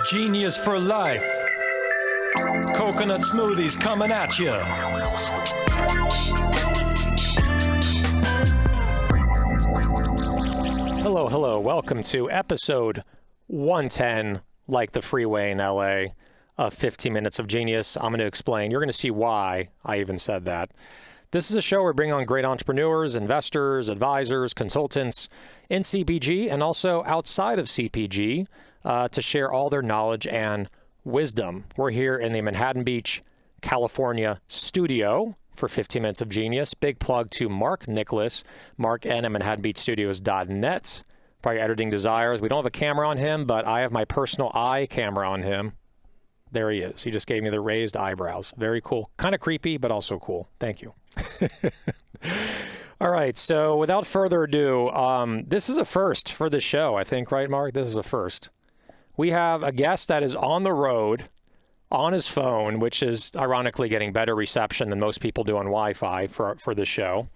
Genius for life. Coconut smoothies coming at you. Hello. Welcome to episode 110, like the freeway in LA, of 15 Minutes of Genius. I'm going to explain. You're going to see why I even said that. This is a show where we bring on great entrepreneurs, investors, advisors, consultants in CPG and also outside of CPG to share all their knowledge and wisdom. We're here in the Manhattan Beach, California studio for 15 Minutes of Genius. Big plug to Mark Nicholas, Mark N at ManhattanBeachStudios.net. Probably editing desires. We don't have a camera on him, but I have my personal eye camera on him. There he is. He just gave me the raised eyebrows. Very cool. Kind of creepy, but also cool. Thank you. All right. So without further ado, this is a first for the show, I think, right, Mark? This is a first. We have a guest that is on the road on his phone, which is ironically getting better reception than most people do on Wi-Fi for the show.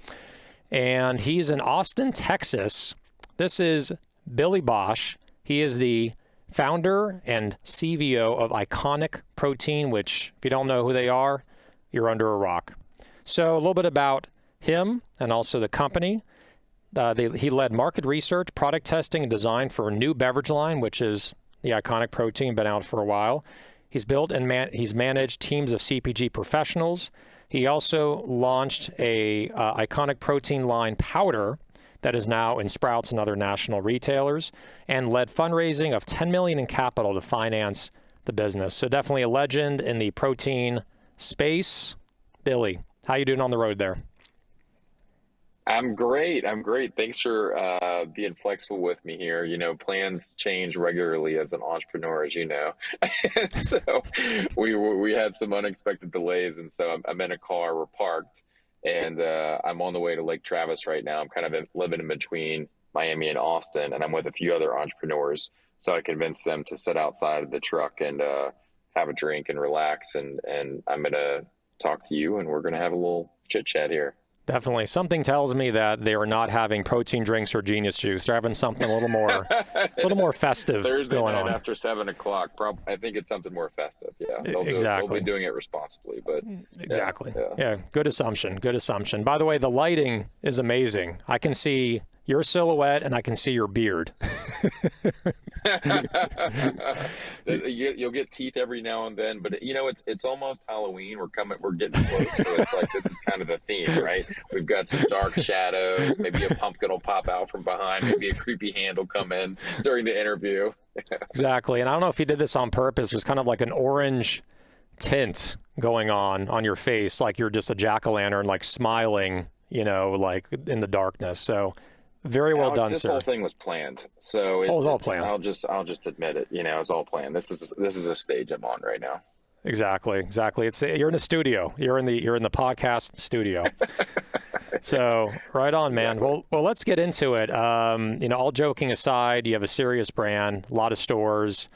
And he's in Austin, Texas. This is Billy Bosch. He is the founder and CVO of Iconic Protein, which if you don't know who they are, you're under a rock. So a little bit about him and also the company. He led market research, product testing, and design for a new beverage line, which is the Iconic Protein, been out for a while. He's built and he's managed teams of CPG professionals. He also launched a Iconic Protein line powder that is now in Sprouts and other national retailers, and led fundraising of $10 million in capital to finance the business. So definitely a legend in the protein space. Billy, how you doing on the road there? I'm great. Thanks for being flexible with me here. You know, plans change regularly as an entrepreneur, as you know. So we had some unexpected delays, and so I'm in a car. We're parked, and I'm on the way to Lake Travis right now. I'm kind of living in between Miami and Austin, and I'm with a few other entrepreneurs. So I convinced them to sit outside of the truck and have a drink and relax. And I'm going to talk to you, and we're going to have a little chit chat here. Definitely. Something tells me that they are not having protein drinks or genius juice. They're having something a little more festive Thursday going night on. after 7 o'clock. I think it's something more festive. Yeah, Exactly. They'll be doing it responsibly, but exactly. Yeah. Good assumption. By the way, the lighting is amazing. I can see your silhouette and I can see your beard. You'll get teeth every now and then, but you know, it's almost Halloween. We're getting close. So it's like, this is kind of the theme, right? We've got some dark shadows, maybe a pumpkin will pop out from behind, maybe a creepy hand will come in during the interview. Exactly. And I don't know if he did this on purpose. There's kind of like an orange tint going on your face, like you're just a jack-o'-lantern, like smiling, you know, like in the darkness. So very well done, this sir. Whole thing was planned. So it was all planned. I'll just admit it. You know, it's all planned. This is a stage I'm on right now. Exactly. You're in the studio. You're in the podcast studio. So right on, man. Exactly. Well, let's get into it. You know, all joking aside, you have a serious brand, a lot of stores.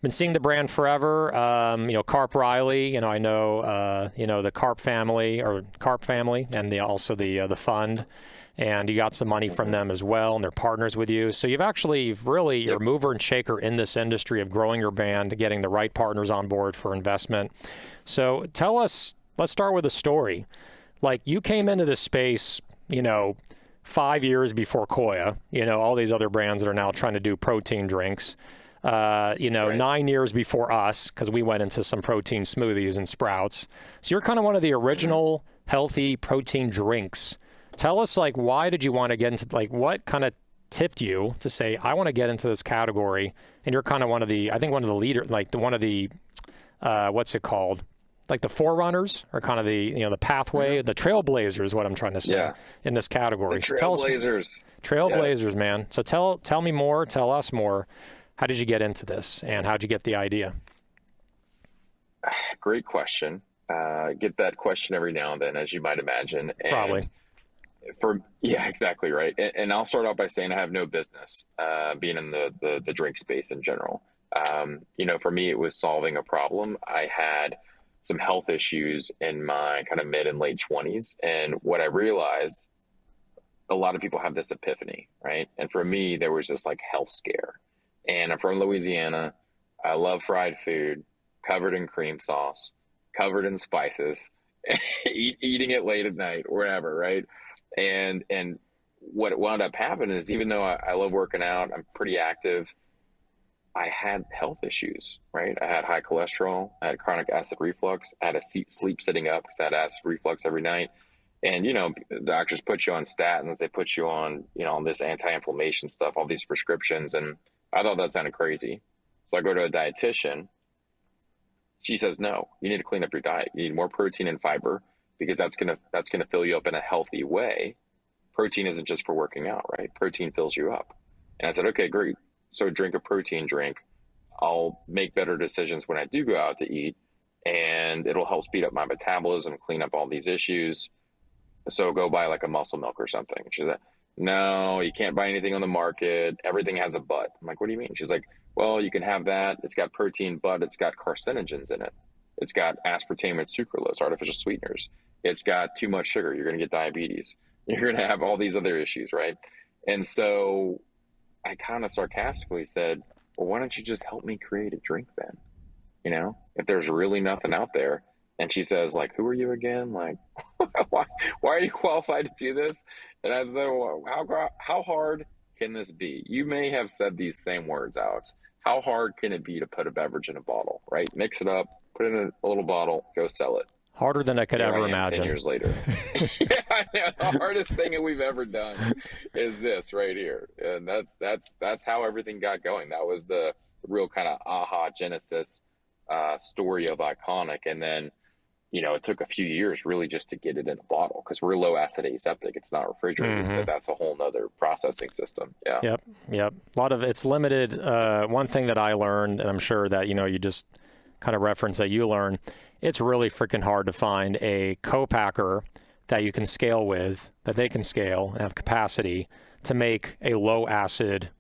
Been seeing the brand forever. You know, Carp Riley. You know, I know. You know, the Carp family, and also the fund. And you got some money from them as well, and they're partners with you. So you're a mover and shaker in this industry of growing your brand, getting the right partners on board for investment. So tell us, let's start with a story. Like, you came into this space, you know, 5 years before Koya, you know, all these other brands that are now trying to do protein drinks, you know, right. 9 years before us, because we went into some protein smoothies and Sprouts. So you're kind of one of the original healthy protein drinks. Tell us, like, why did you want to get into, like, what kind of tipped you to say, I want to get into this category? And you're kind of one of the leaders, like what's it called? Like the forerunners, or kind of the, you know, the pathway, the trailblazers, what I'm trying to say in this category. The trailblazers. Trailblazers, yes. Man. So tell us more. How did you get into this, and how'd you get the idea? Great question. Get that question every now and then, as you might imagine. Probably. Exactly right. And I'll start off by saying I have no business being in the drink space in general. You know, for me, it was solving a problem. I had some health issues in my kind of mid and late 20s. And what I realized, a lot of people have this epiphany, right? And for me, there was this like health scare. And I'm from Louisiana. I love fried food, covered in cream sauce, covered in spices, eating it late at night or whatever, right? And what wound up happening is, even though I love working out, I'm pretty active, I had health issues, right? I had high cholesterol, I had chronic acid reflux, I had to sleep sitting up because I had acid reflux every night. And, doctors put you on statins, they put you on, on this anti-inflammation stuff, all these prescriptions. And I thought that sounded crazy. So I go to a dietitian. She says, no, you need to clean up your diet. You need more protein and fiber, because that's gonna fill you up in a healthy way. Protein isn't just for working out, right? Protein fills you up. And I said, okay, great. So drink a protein drink. I'll make better decisions when I do go out to eat, and it'll help speed up my metabolism, clean up all these issues. So go buy like a muscle milk or something. She's like, no, you can't buy anything on the market. Everything has a but. I'm like, what do you mean? She's like, well, you can have that. It's got protein, but it's got carcinogens in it. It's got aspartame and sucralose, artificial sweeteners. It's got too much sugar. You're going to get diabetes. You're going to have all these other issues, right? And so I kind of sarcastically said, well, why don't you just help me create a drink then? If there's really nothing out there. And she says, like, who are you again? Like, why are you qualified to do this? And I said, well, how hard can this be? You may have said these same words, Alex. How hard can it be to put a beverage in a bottle, right? Mix it up, put it in a little bottle, go sell it. Harder than I could ever imagine. 10 years later. Yeah, I know. The hardest thing that we've ever done is this right here. And that's how everything got going. That was the real kind of aha genesis story of Iconic. And then, it took a few years really just to get it in a bottle, because we're low acid aseptic. It's not refrigerated. So that's a whole nother processing system. Yeah. Yep. A lot of it's limited. One thing that I learned, and I'm sure that, you just kind of reference that you learn, it's really freaking hard to find a co-packer that you can scale with, that they can scale and have capacity to make a low acid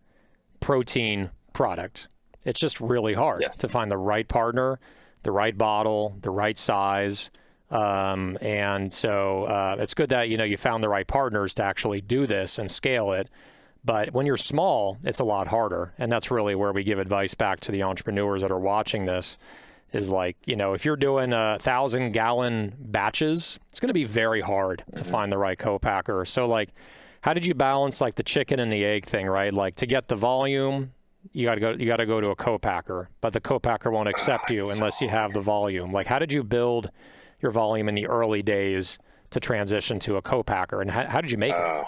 protein product. It's just really hard to find the right partner, the right bottle, the right size. And so it's good that, you found the right partners to actually do this and scale it. But when you're small, it's a lot harder. And that's really where we give advice back to the entrepreneurs that are watching this, is like, if you're doing 1,000-gallon batches, it's going to be very hard to find the right co-packer. So like, how did you balance like the chicken and the egg thing, right? Like, to get the volume, you got to go to a co-packer, but the co-packer won't accept you unless you have the volume. Like, how did you build your volume in the early days to transition to a co-packer, and how did you make it?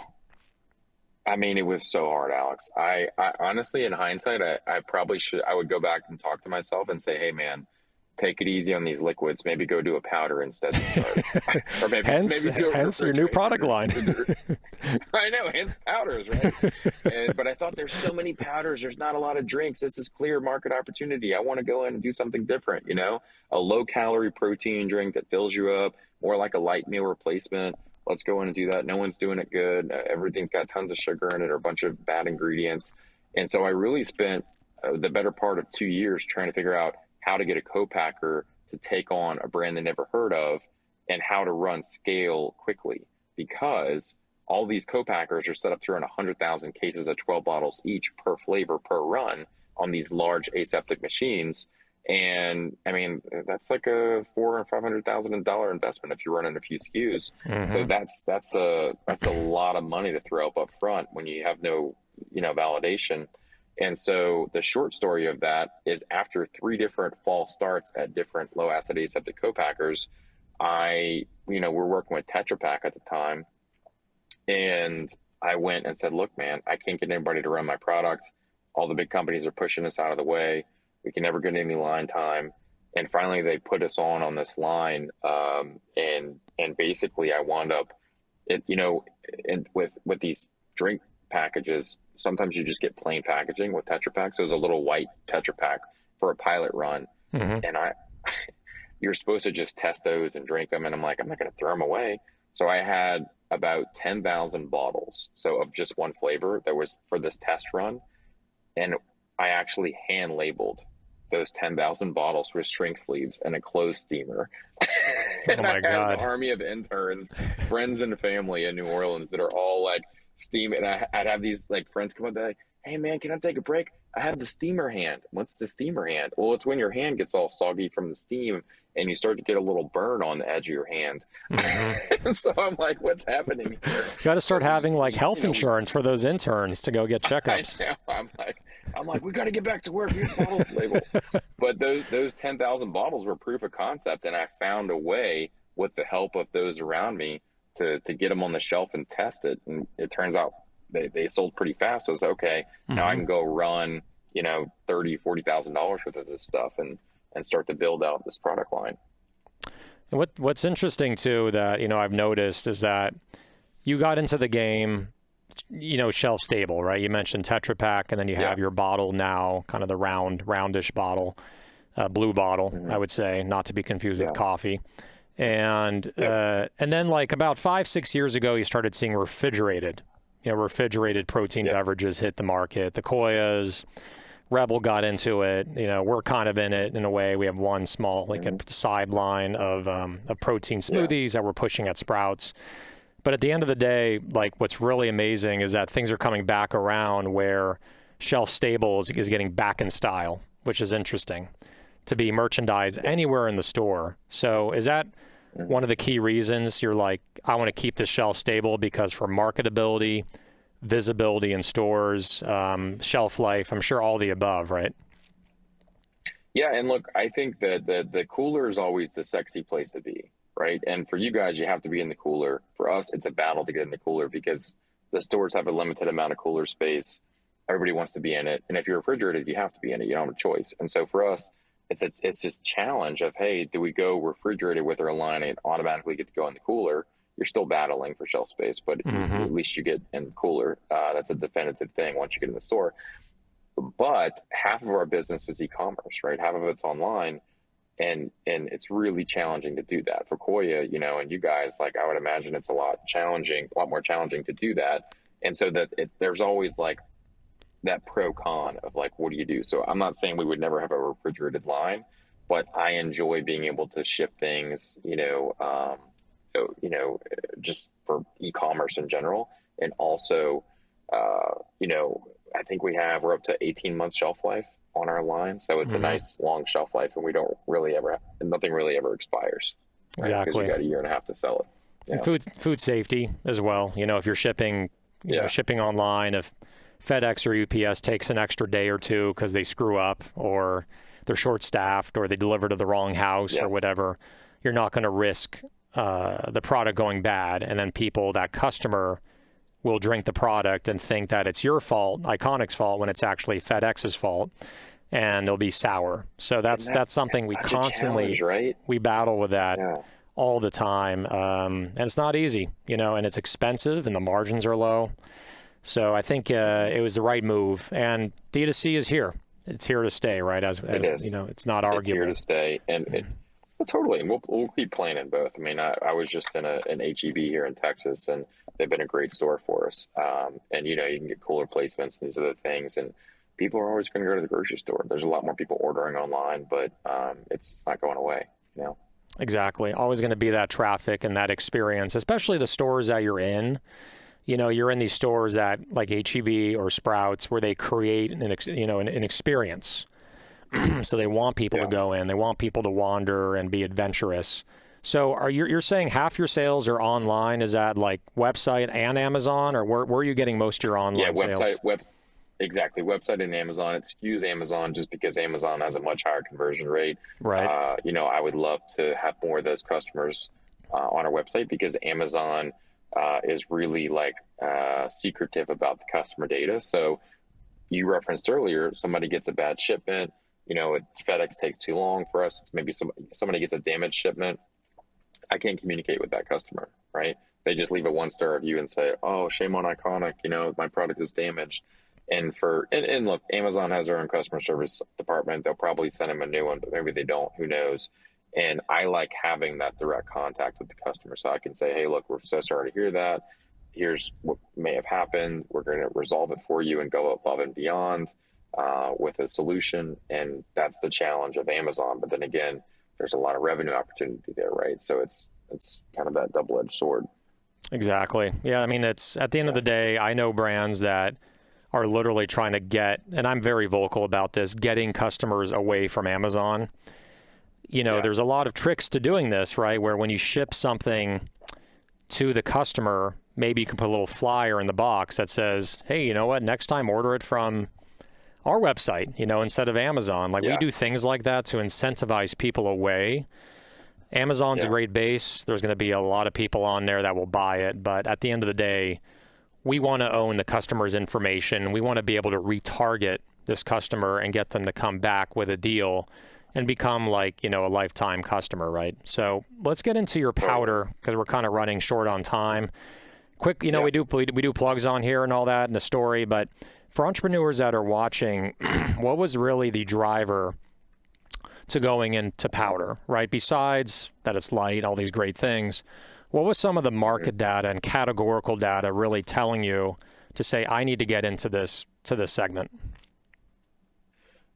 I mean, it was so hard, Alex. I honestly, in hindsight, I probably I would go back and talk to myself and say, hey man, take it easy on these liquids. Maybe go do a powder instead to start. Or maybe do hence your new product line. I know, hence powders, right? But I thought, there's so many powders. There's not a lot of drinks. This is clear market opportunity. I want to go in and do something different, a low-calorie protein drink that fills you up, more like a light meal replacement. Let's go in and do that. No one's doing it good. Everything's got tons of sugar in it or a bunch of bad ingredients. And so I really spent the better part of 2 years trying to figure out how to get a co-packer to take on a brand they never heard of, and how to run scale quickly, because all these co-packers are set up to run 100,000 cases of 12 bottles each per flavor per run on these large aseptic machines. And I mean, that's like a $400,000 or $500,000 investment if you're running a few SKUs. So that's a lot of money to throw up front when you have no, validation. And so the short story of that is, after 3 different false starts at different low acid aseptic co-packers, we're working with Tetra Pak at the time. And I went and said, look, man, I can't get anybody to run my product. All the big companies are pushing us out of the way. We can never get any line time. And finally they put us on this line. And basically I wound up, with these drink packages, sometimes you just get plain packaging with Tetra Pak. So there's a little white Tetra Pak for a pilot run. And you're supposed to just test those and drink them. And I'm like, I'm not going to throw them away. So I had about 10,000 bottles. So of just one flavor that was for this test run. And I actually hand labeled those 10,000 bottles with shrink sleeves and a closed steamer. Oh my God. An army of interns, friends and family in New Orleans that are all like steam, and I'd have these like friends come up, they're like, "Hey man, can I take a break? I have the steamer hand." What's the steamer hand? Well, it's when your hand gets all soggy from the steam and you start to get a little burn on the edge of your hand. Hmm. So I'm like, what's happening here? Got to start But having like you health know, we insurance for those interns to go get I checkups. know. I'm like, we got to get back to work. We have bottles label. But those 10,000 bottles were proof of concept, and I found a way with the help of those around me to get them on the shelf and test it. And it turns out they sold pretty fast. So it's okay. Now I Hmm. can go run, $30,000-$40,000 worth of this stuff and start to build out this product line. What's interesting too that I've noticed is that you got into the game, shelf stable, right? You mentioned Tetra Pak, and then you Yeah. have your bottle now, kind of the roundish bottle, blue bottle, I would say, not to be confused with Yeah. coffee. And Yep. and then like about 5-6 years ago, you started seeing refrigerated protein Yes. beverages hit the market. The Koyas, Rebel got into it. We're kind of in it in a way. We have one small, like a sideline of protein Yeah. smoothies that we're pushing at Sprouts. But at the end of the day, like what's really amazing is that things are coming back around where shelf stable is getting back in style, which is interesting to be merchandised anywhere in the store. So is that one of the key reasons you're like, I want to keep this shelf stable because for marketability, visibility in stores, shelf life, I'm sure all the above, right? Yeah, and look, I think that the cooler is always the sexy place to be, right? And for you guys, you have to be in the cooler. For us, it's a battle to get in the cooler because the stores have a limited amount of cooler space. Everybody wants to be in it, and if you're refrigerated, you have to be in it. You don't have a choice. And so for us, it's this challenge of, hey, do we go refrigerated with our line and automatically get to go in the cooler? You're still battling for shelf space, but Mm-hmm. at least you get in the cooler. That's a definitive thing once you get in the store. But half of our business is e-commerce, right? Half of it's online, and it's really challenging to do that for Koya, and you guys. Like, I would imagine it's a lot more challenging to do that. And so there's always like that pro con of like, what do you do? So I'm not saying we would never have a refrigerated line, but I enjoy being able to ship things, so, just for e-commerce in general, and also, I think we're up to 18 months shelf life on our line, so it's a Mm-hmm. nice long shelf life, and we don't really ever, nothing really ever expires, right? Because you Exactly. got a year and a half to sell it. And Yeah, food safety as well. If you're shipping, yeah, shipping online, if FedEx or UPS takes an extra day or two because they screw up or they're short staffed or they deliver to the wrong house or yes, whatever, you're not going to risk the product going bad. And then that customer will drink the product and think that it's your fault, Iconic's fault, when it's actually FedEx's fault, and it'll be sour. So and that's something that's we such a challenge, right? we battle with that Yeah. all the time. And it's not easy, and it's expensive and the margins are low. So I think it was the right move. And D2C is here. It's here to stay, right? As It is. it's not It's here to arguable. stay, and well, totally. And we'll keep playing in both. I mean, I was just in an HEB here in Texas, and they've been a great store for us. And you can get cooler placements and these other things, and people are always going to go to the grocery store. There's a lot more people ordering online, but it's not going away. You know. Exactly. Always going to be that traffic and that experience, especially the stores that you're in. You're in these stores at like HEB or Sprouts where they create an experience. So they want people to Yeah. go in. They want people to wander and be adventurous. So you're saying half your sales are online? Is that like website and Amazon, or where are you getting most of your Yeah, online sales? exactly. Website and Amazon. It skews Amazon just because Amazon has a much higher conversion rate. Right. I would love to have more of those customers on our website because Amazon is really like secretive about the customer data. So you referenced earlier, somebody gets a bad shipment. FedEx takes too long for us. Maybe somebody gets a damaged shipment. I can't communicate with that customer, right? They just leave a 1-star review and say, "Oh, shame on Iconic. My product is damaged." And look, Amazon has their own customer service department. They'll probably send them a new one, but maybe they don't. Who knows? And I like having that direct contact with the customer, so I can say, "Hey, look, we're so sorry to hear that. Here's what may have happened. We're going to resolve it for you and go above and beyond with a solution." And that's the challenge of Amazon. But then again, there's a lot of revenue opportunity there, right? So it's kind of that double-edged sword. Exactly. Yeah. I mean, it's at the end of the day, I know brands that are literally trying to get, and I'm very vocal about this, getting customers away from Amazon. Yeah. There's a lot of tricks to doing this, right? Where when you ship something to the customer, maybe you can put a little flyer in the box that says, hey, you know what? Next time order it from our website, instead of Amazon. Like we Yeah. do things like that to incentivize people away. Amazon's a Yeah. great base. There's going to be a lot of people on there that will buy it. But at the end of the day, we want to own the customer's information. We want to be able to retarget this customer and get them to come back with a deal and become like, a lifetime customer, right? So let's get into your powder because we're kind of running short on time. Quick, Yeah. we do plugs on here and all that in the story, but for entrepreneurs that are watching, what was really the driver to going into powder, right? Besides that it's light, all these great things, what was some of the market data and categorical data really telling you to say, I need to get into this segment?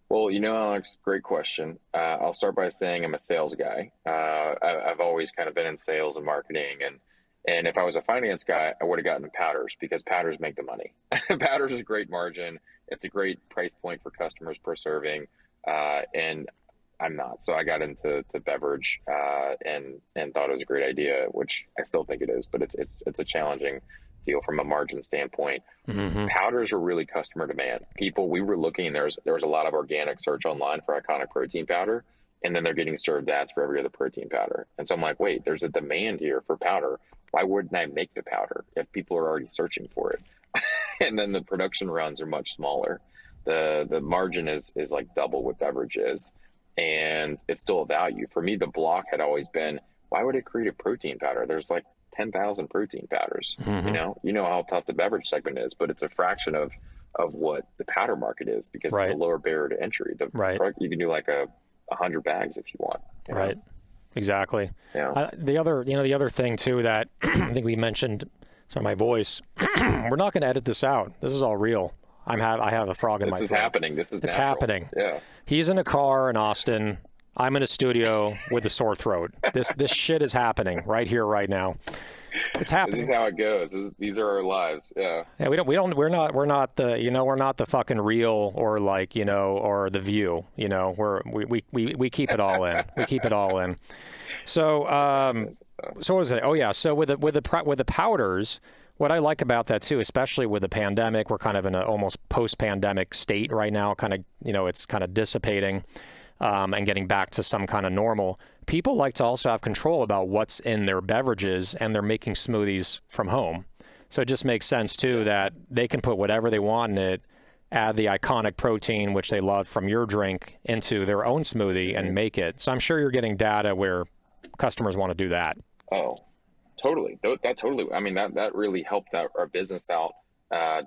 Well, Alex, great question. I'll start by saying I'm a sales guy. I've always kind of been in sales and marketing, and if I was a finance guy, I would have gotten powders because powders make the money. Powders is a great margin. It's a great price point for customers per serving, and I'm not. So I got into beverage and thought it was a great idea, which I still think it is, but it's a challenging deal from a margin standpoint. Mm-hmm. Powders were really customer demand. We were looking, and there was a lot of organic search online for iconic protein powder, and then they're getting served ads for every other protein powder. And so I'm like, wait, there's a demand here for powder. Why wouldn't I make the powder if people are already searching for it? And then the production runs are much smaller. The margin is like double what beverage is, and it's still a value. For me, the block had always been, why would it create a protein powder? There's like 10,000 protein powders. Mm-hmm. You know how tough the beverage segment is, but it's a fraction of what the powder market is because it's a Right. lower barrier to entry. Right. You can do like 100 bags if you want. Right. Exactly. Yeah. The other thing too that I think we mentioned, sorry, my voice, we're not going to edit this out. This is all real. I have a frog in my throat. This is happening. This is It's natural. happening. Yeah. He's in a car in Austin. I'm in a studio with a sore throat. This shit is happening right here, right now. It's happening. This is how it goes. These are our lives. Yeah. Yeah, we're not the fucking Real or like, or The View, we keep it all in. We keep it all in. So, so what was it? Oh yeah. So with the powders, what I like about that too, especially with the pandemic, we're kind of in an almost post-pandemic state right now, kind of, it's kind of dissipating. And getting back to some kind of normal. People like to also have control about what's in their beverages, and they're making smoothies from home. So it just makes sense, too, that they can put whatever they want in it, add the iconic protein, which they love from your drink, into their own smoothie and make it. So I'm sure you're getting data where customers want to do that. Oh, totally. That totally. I mean, that really helped our business out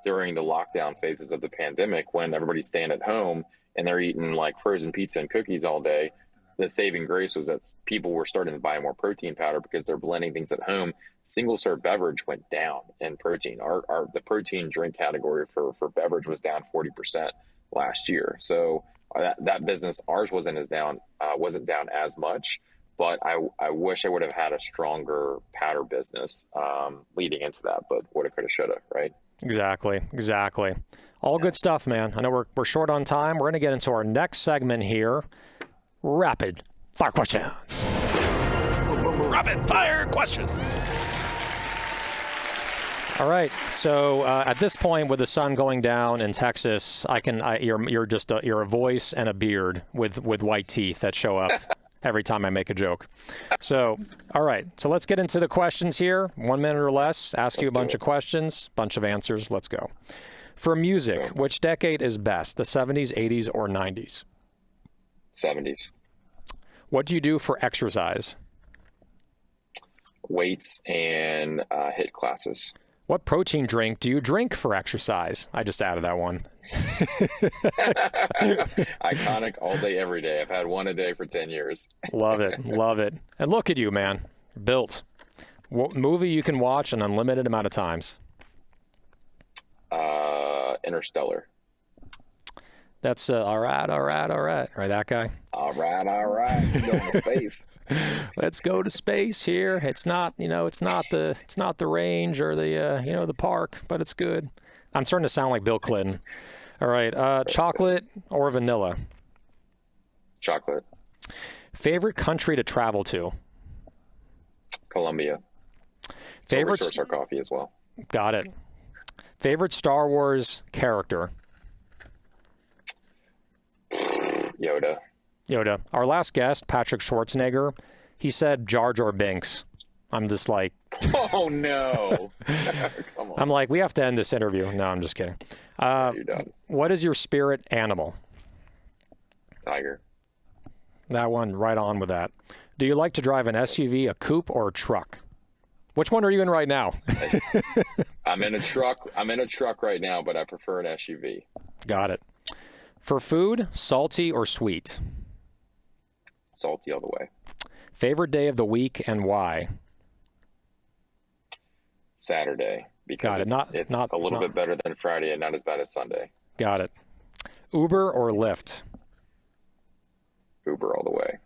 during the lockdown phases of the pandemic when everybody's staying at home and they're eating like frozen pizza and cookies all day. The saving grace was that people were starting to buy more protein powder because they're blending things at home. Single serve beverage went down in protein. The protein drink category for beverage was down 40% last year. So that business, ours wasn't down as much, but I wish I would have had a stronger powder business leading into that, but woulda, coulda, shoulda, right? Exactly. All good stuff, man. I know we're short on time. We're going to get into our next segment here. Rapid fire questions. Rapid fire questions. All right. So at this point, with the sun going down in Texas, you're a voice and a beard with white teeth that show up every time I make a joke. So, all right. So let's get into the questions here. 1 minute or less. Ask you a bunch of questions, bunch of answers. Let's go. For music, which decade is best? The 70s, 80s, or 90s? 70s. What do you do for exercise? Weights and HIIT classes. What protein drink do you drink for exercise? I just added that one. Iconic all day, every day. I've had one a day for 10 years. Love it. And look at you, man. Built. What movie you can watch an unlimited amount of times? Interstellar. That's all right. Right, that guy. All All right. We're going to space. Let's go to space here. It's not, it's not the range or the, the park, but it's good. I'm starting to sound like Bill Clinton. All right. Chocolate or vanilla? Chocolate. Favorite country to travel to? Colombia. Favorite source our coffee as well. Got it. Favorite Star Wars character? Yoda. Our last guest, Patrick Schwarzenegger, he said Jar Jar Binks. I'm just like, oh no. Come on. I'm like, we have to end this interview. No, I'm just kidding. You're done. What is your spirit animal? Tiger. That one, right on with that. Do you like to drive an SUV, a coupe, or a truck? Which one are you in right now? I'm in a truck. I'm in a truck right now, but I prefer an SUV. Got it. For food, salty or sweet? Salty all the way. Favorite day of the week and why? Saturday, because it's a little bit better than Friday and not as bad as Sunday. Got it. Uber or Lyft? Uber all the way.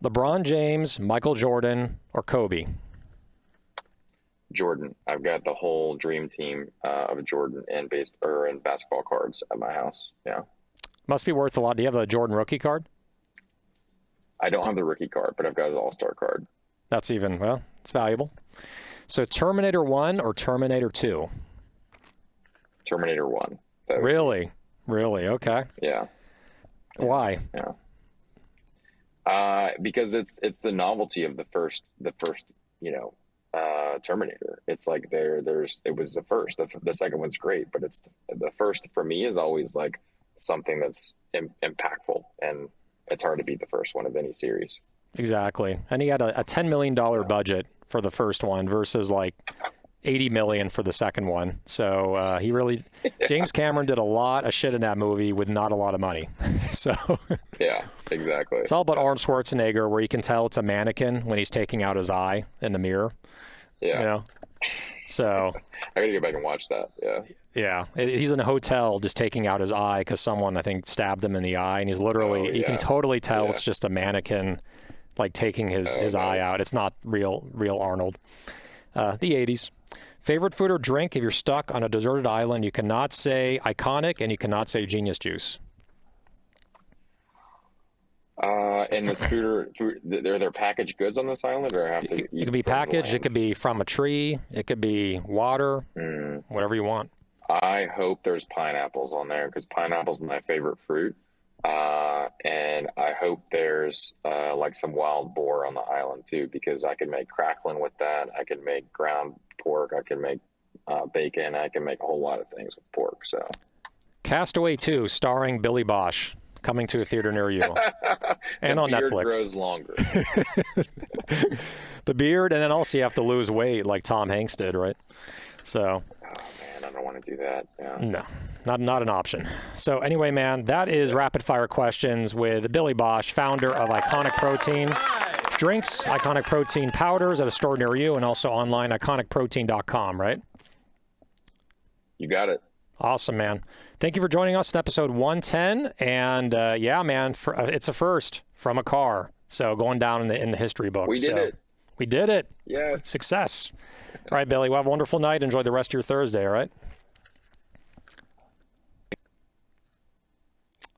LeBron James, Michael Jordan, or Kobe? Jordan. I've got the whole dream team of Jordan and basketball cards at my house. Yeah. Must be worth a lot. Do you have the Jordan rookie card? I don't have the rookie card, but I've got an all-star card. That's it's valuable. So Terminator 1 or Terminator 2? Terminator 1. Really? Okay. Yeah. Why? Yeah. Because it's the novelty of the first Terminator. It's like it was the first. The second one's great, but it's the first for me is always like something that's impactful, and it's hard to beat the first one of any series. Exactly. And he had a $10 million budget for the first one versus like $80 million for the second one. So James Cameron did a lot of shit in that movie with not a lot of money. So yeah, exactly. It's all about Arnold Schwarzenegger, where you can tell it's a mannequin when he's taking out his eye in the mirror. Yeah. So I gotta go back and watch that. Yeah. Yeah. He's in a hotel just taking out his eye because someone, I think, stabbed him in the eye, and he's literally, you can totally tell it's just a mannequin, like taking his eye out. It's not real Arnold. The 80s. Favorite food or drink if you're stuck on a deserted island? You cannot say iconic and you cannot say genius juice. And the food, are there packaged goods on this island, or I have to? It could be packaged. It could be from a tree. It could be water. Whatever you want. I hope there's pineapples on there because pineapple's my favorite fruit. And I hope there's like some wild boar on the island too, because I can make crackling with that. I can make ground pork. I can make bacon. I can make a whole lot of things with pork. So, Castaway 2, starring Billy Bosch, coming to a theater near you, and on Netflix. The beard grows longer. The beard, and then also you have to lose weight like Tom Hanks did, right? So. I don't want to do that. Yeah. No, not an option. So anyway, man, that is Rapid Fire Questions with Billy Bosch, founder of Iconic Protein Drinks, Iconic Protein Powders at a store near you, and also online, iconicprotein.com, right? You got it. Awesome, man. Thank you for joining us in episode 110. And yeah, man, it's a first from a car. So going down in the history books. We did it. We did it. Yes. Success. All right, Billy, well, have a wonderful night. Enjoy the rest of your Thursday, all right?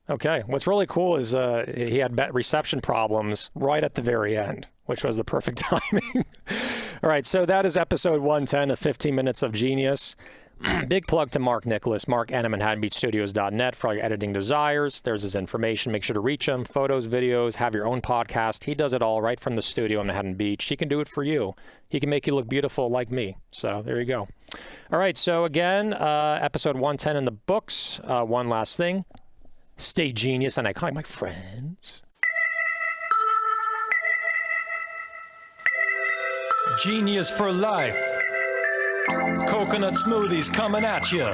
Okay. What's really cool is he had reception problems right at the very end, which was the perfect timing. All right, so that is episode 110 of 15 Minutes of Genius. Big plug to Mark Nicholas, Mark N at ManhattanBeachStudios.net for all your editing desires. There's his information. Make sure to reach him. Photos, videos, have your own podcast. He does it all right from the studio in Manhattan Beach. He can do it for you. He can make you look beautiful like me. So there you go. All right, so again, episode 110 in the books. One last thing. Stay genius and iconic, my friends. Genius for life. Coconut smoothies coming at you.